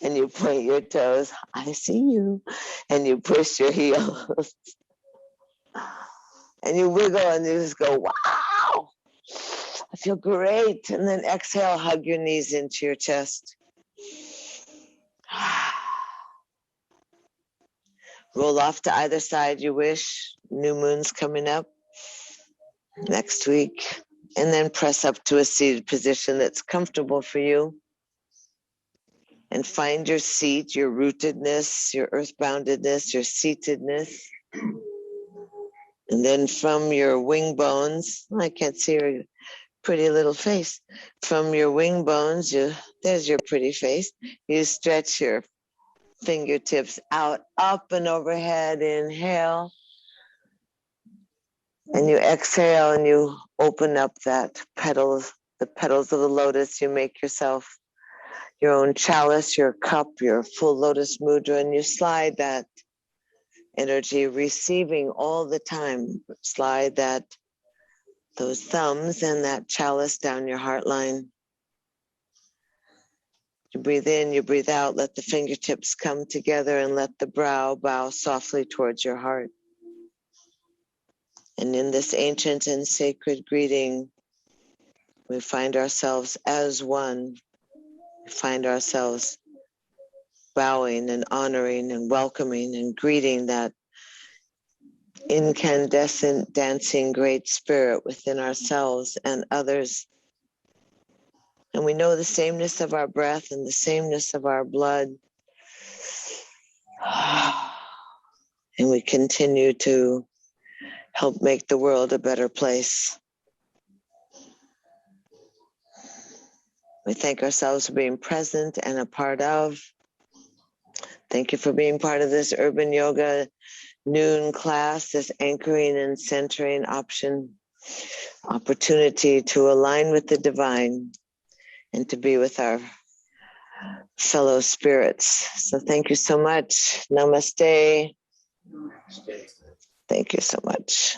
[SPEAKER 1] and you point your toes. I see you. And you push your heels. And you wiggle and you just go, wow, I feel great. And then exhale, hug your knees into your chest. Roll off to either side you wish. New moon's coming up next week. And then press up to a seated position that's comfortable for you. And find your seat, your rootedness, your earthboundedness, your seatedness. And then from your wing bones, I can't see your pretty little face. From your wing bones, there's your pretty face. You stretch your fingertips out, up and overhead. Inhale. And you exhale and you open up the petals of the lotus. You make yourself your own chalice, your cup, your full lotus mudra, and you slide that energy, receiving all the time. Slide those thumbs and that chalice down your heart line. You breathe in, you breathe out, let the fingertips come together and let the brow bow softly towards your heart. And in this ancient and sacred greeting, we find ourselves as one. We find ourselves bowing and honoring and welcoming and greeting that incandescent dancing great spirit within ourselves and others. And we know the sameness of our breath and the sameness of our blood. And we continue to help make the world a better place. We thank ourselves for being present and a part of. Thank you for being part of this Urban Yoga noon class, this anchoring and centering opportunity to align with the divine and to be with our fellow spirits. So thank you so much. Namaste. Thank you so much.